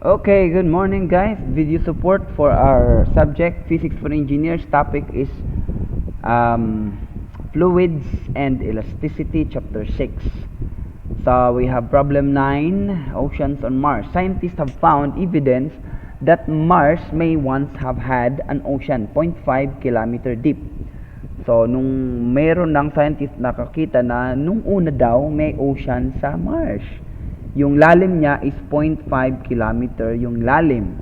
Okay, good morning guys. Video support for our subject Physics for Engineers. Topic is Fluids and Elasticity, Chapter 6. So we have problem 9, Oceans on Mars. Scientists have found evidence that Mars may once have had an ocean 0.5 kilometer deep. So nung meron ng scientist nakakita na nung una daw may ocean sa Mars. Yung lalim niya is 0.5 kilometer yung lalim.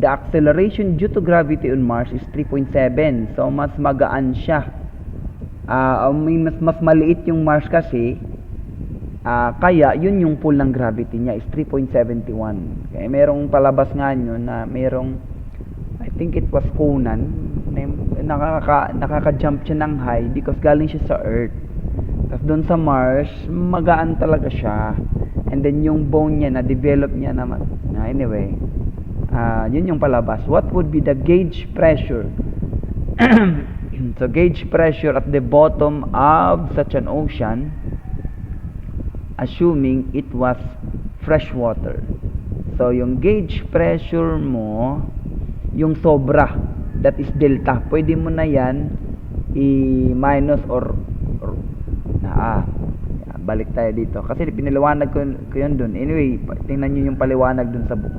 The acceleration due to gravity on Mars is 3.7. So mas magaan siya. Mas maliit yung Mars kasi. Kaya yun yung pull ng gravity niya is 3.71. Kaya merong palabas nga nyo na merong, I think it was Conan, nakaka-jump siya ng high because galing siya sa Earth. Tapos doon sa Mars, magaan talaga siya. And then yung bone niya, na-develop niya naman. Anyway, yun yung palabas. What would be the gauge pressure? So gauge pressure at the bottom of such an ocean, assuming it was fresh water. So yung gauge pressure mo, yung sobra, that is delta. Pwede mo na yan i-minus or balik tayo dito. Kasi pinaliwanag ko yun dun. Anyway, tingnan nyo yung paliwanag dun sa book.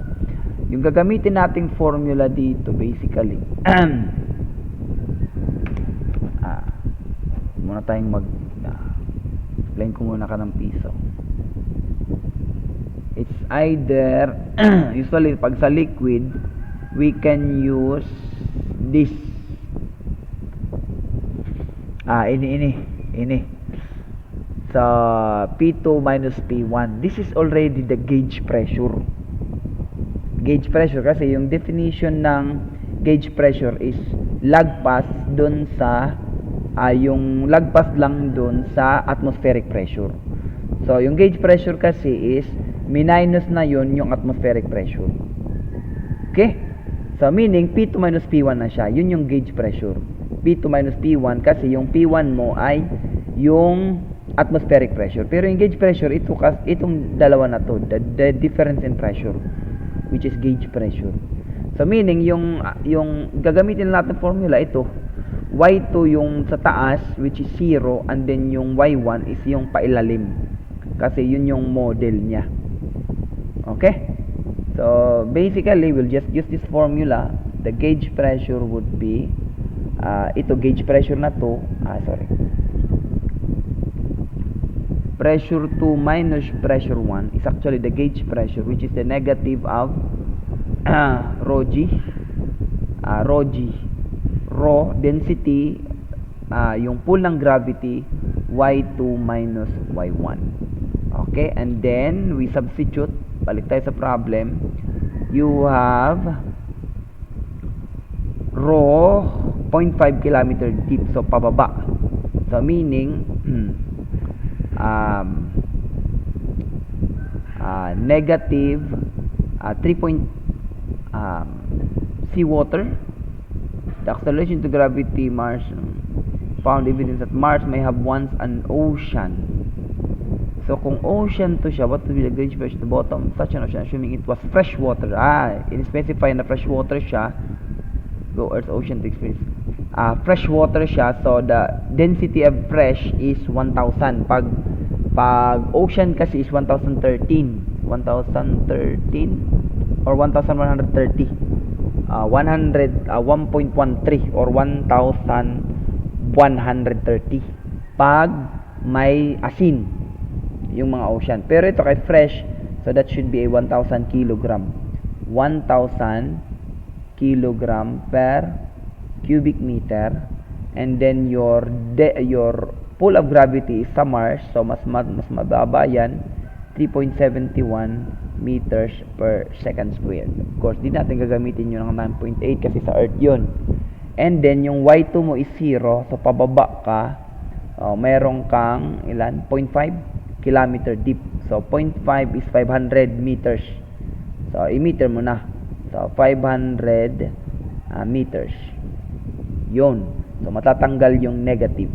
Yung gagamitin nating formula dito, basically. Muna tayong explain ko muna ka ng piso. It's either, usually, pag sa liquid, we can use this. Ini. So, P2 minus P1. This is already the gauge pressure. Gauge pressure kasi yung definition ng gauge pressure is lagpas dun sa yung lagpas lang dun sa atmospheric pressure. So, yung gauge pressure kasi is minus na yun yung atmospheric pressure. Okay? So, meaning P2 minus P1 na siya. Yun yung gauge pressure. P2 minus P1 kasi yung P1 mo ay yung atmospheric pressure. Pero yung gauge pressure, itong dalawa na to, the difference in pressure, which is gauge pressure. So meaning, yung gagamitin natin formula, ito, Y2 yung sa taas, which is 0, and then yung Y1 is yung pailalim. Kasi yun yung model niya. Okay? So, basically, we'll just use this formula. The gauge pressure would be, ito, gauge pressure na to, pressure 2 minus pressure 1 is actually the gauge pressure, which is the negative of rho g. Rho density, yung pull ng gravity, Y2 minus Y1. Okay, and then we substitute, balik tayo sa problem. You have rho 0.5 kilometer deep, so pababa. So meaning negative 3 seawater. The acceleration to gravity Mars found evidence that Mars may have once an ocean. So kung ocean to siya, what would be the gauge pressure at the bottom such an ocean, assuming it was fresh water? In-specify na fresh water siya. Go Earth ocean to experience fresh water siya, so the density of fresh is 1,000. Pag ocean kasi is 1,013 or 1,130, 1.13 or 1,130 pag may asin yung mga ocean. Pero ito kay fresh, so that should be a 1,000 kilogram per cubic meter, and then your pull of gravity is sa Mars, so mas mababa yan, 3.71 meters per second squared. Of course, di natin gagamitin yun ng 9.8 kasi sa Earth yun. And then yung Y2 mo is 0, so pababa ka, meron kang 0.5 kilometer deep. So 0.5 is 500 meters. So i-meter mo na. So 500 meters. Yun. So, matatanggal yung negative.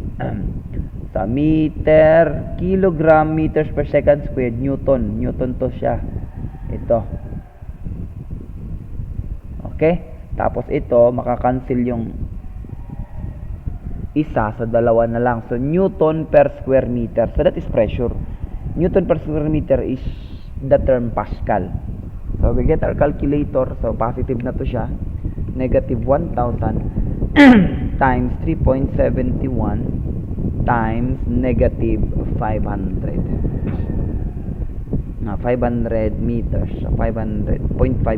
Sa meter, kilogram, meters per second squared, Newton. Newton to siya. Ito. Okay? Tapos ito, makakancel yung isa, so dalawa na lang. So, Newton per square meter. So, that is pressure. Newton per square meter is the term Pascal. So, we get our calculator. So, positive na to siya. Negative 1,000 times 3.71 times negative 500. 500 meters. So, 500.5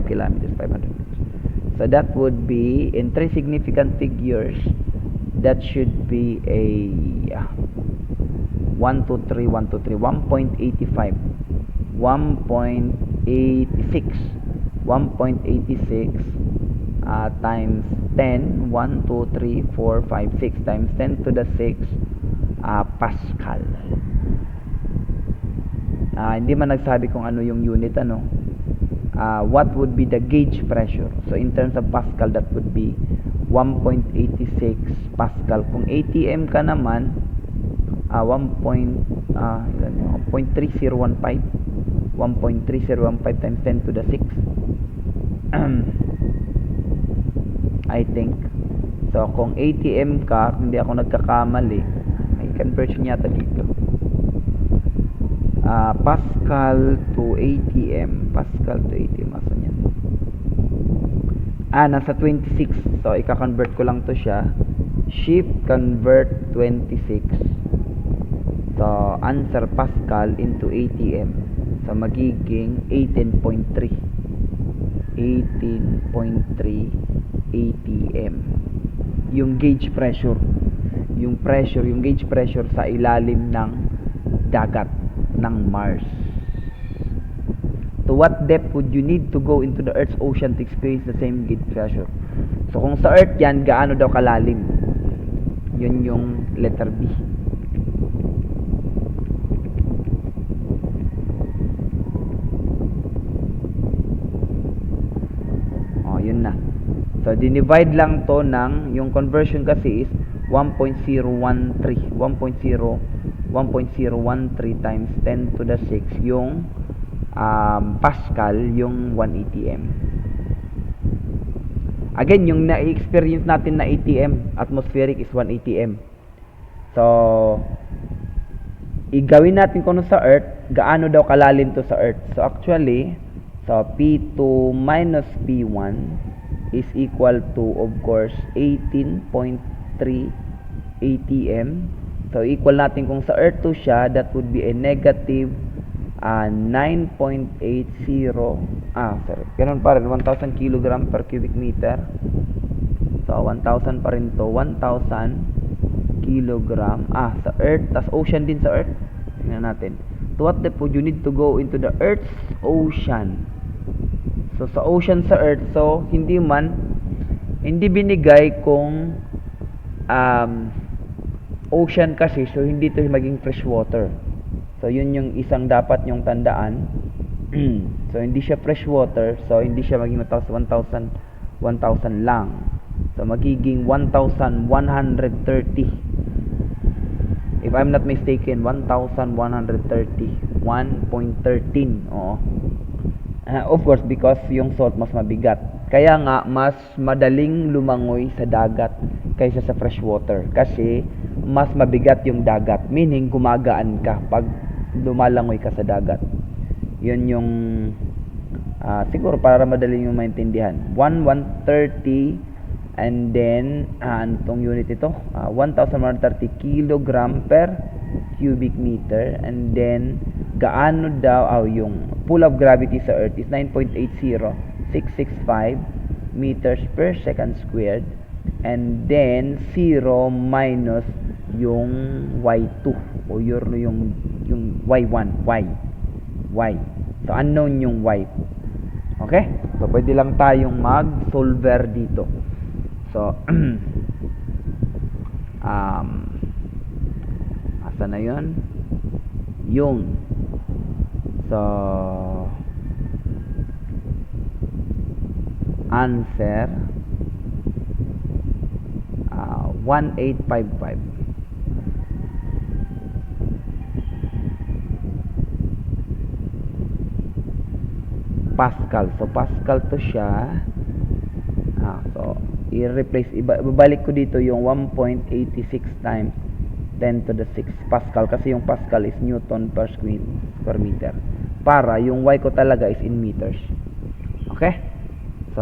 kilometers, 500 meters. So, that would be, in three significant figures, that should be a 1, 2, 3, 1, 2, 3, 1.85, 1.86, 1.86 times 10, 1, 2, 3, 4, 5, 6 times 10 to the 6 Pascal. Hindi man nagsabi kung ano yung unit, ano. What would be the gauge pressure? So, in terms of Pascal, that would be 1.86 Pascal. Kung ATM ka naman, 1.3015 1.3015 times 10 to the 6 I think. So, kung ATM ka, hindi ako nagkakamali, may conversion yata dito. Pascal to ATM. Pascal to ATM. Asan yan? Nasa 26. So, ika-convert ko lang to siya. Shift convert 26. So, answer Pascal into ATM. So, magiging 18.3. 18.3 ATM. Yung gauge pressure. Yung gauge pressure sa ilalim ng dagat ng Mars. To what depth would you need to go into the Earth's ocean to experience the same gauge pressure? So, kung sa Earth yan, gaano daw kalalim? Yun yung letter B. Yun na. So, dinivide lang to ng, yung conversion kasi is 1.013 times 10 to the 6 yung Pascal, yung 1 ATM. Again, yung na-experience natin na ATM, atmospheric, is 1 ATM. So, igawin natin kung sa Earth, gaano daw kalalim to sa Earth. So, actually, so P2 minus P1 is equal to, of course, 18.3 ATM. So, equal natin kung sa Earth to siya, that would be a negative 9.80. Sorry. Ganun pa rin, 1,000 kilogram per cubic meter. So, 1,000 pa rin to. 1,000 kilogram. Sa Earth. Tas ocean din sa Earth. Tingnan natin. To what depth would you need to go into the Earth's ocean? So, sa ocean sa Earth, so, hindi binigay kung ocean kasi, so, hindi to maging freshwater. So, yun yung isang dapat nyong tandaan. So, hindi siya freshwater, so, hindi siya maging 1,000 lang. So, magiging 1,130. If I'm not mistaken, 1,130. 1.13. Oo. Of course, because yung salt mas mabigat. Kaya nga, mas madaling lumangoy sa dagat kaysa sa freshwater. Kasi, mas mabigat yung dagat. Meaning, gumagaan ka pag lumalangoy ka sa dagat. Yun yung, siguro para madaling yung maintindihan. 1,130, and then, anong unit ito? 1,130 kilogram per cubic meter. And then, gaano daw, yung pull of gravity sa Earth is 9.80665 meters per second squared. And then, 0 minus yung Y2 o yung Y1, Y. So, unknown yung Y. Okay? So, pwede lang tayong mag-solver dito. So, asa na yun? Yung. So, answer 1855. Pascal. So, Pascal to siya. So, i-replace, ibabalik ko dito yung 1.86 times 10 to the 6 Pascal kasi yung Pascal is Newton per square meter. Para yung Y ko talaga is in meters. Okay? So,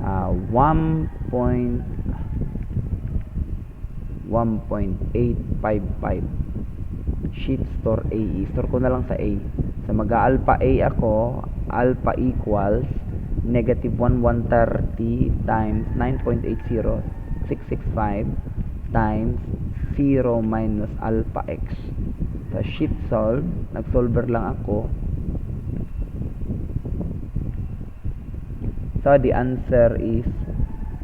1.855 sheet store AE. Store ko na lang sa A. So, mag-alpha A ako. Alpha equals negative 130 times 9.80665 times 0 minus alpha x. So, sheet solve. Nag-solver lang ako. So, the answer is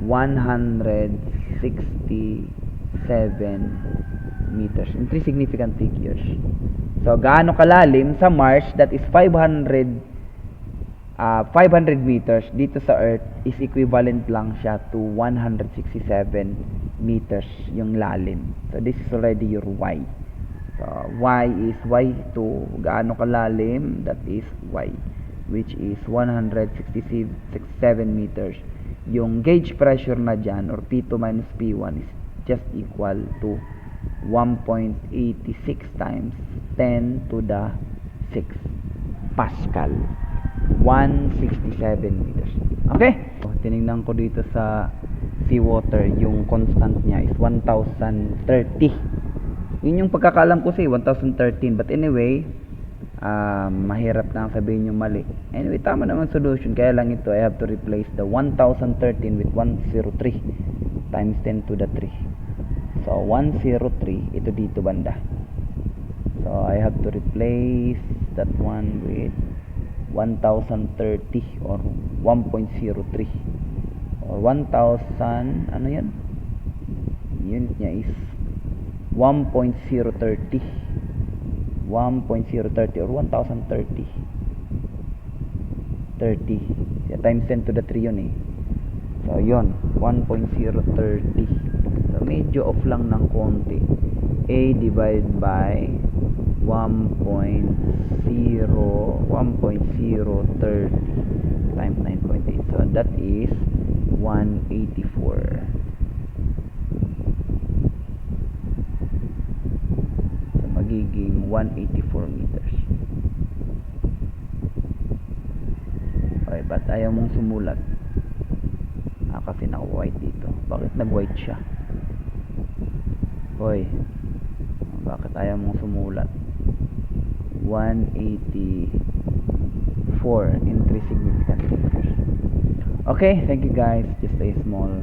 167 meters in 3 significant figures. So, gaano kalalim sa Mars? That is 500 meters. Dito sa Earth is equivalent lang siya to 167 meters yung lalim. So, this is already your Y. So, Y is Y2. Gaano kalalim? That is Y, which is 167 meters. Yung gauge pressure na dyan, or P2 minus P1 is just equal to 1.86 times 10 to the 6 Pascal. 167 meters. Okay? So, tinignan ko dito sa seawater, yung constant niya is 1030. Yun yung pagkakalam ko 1013. But anyway, mahirap na sabihin yung mali. Anyway, tama naman solution. Kaya lang ito, I have to replace the 1013 with 103 times 10 to the 3. So, 103, ito dito banda. So, I have to replace that one with 1030 or 1.03 or 1000, ano yan? Unit niya is 1.030 or 1030 times 10 to the 3 yun eh. So, yun, 1.030. So, medyo off lang ng konti. A divided by 1.030 times 9.8. So, that is 184. So, magiging 184 meters. Okay, but ayaw mong sumulat. Kasi naka-white dito. Bakit nag-white siya? Hoy, bakit ayaw mong sumulat? 184 in 3 significant figures. Okay, thank you guys. Just a small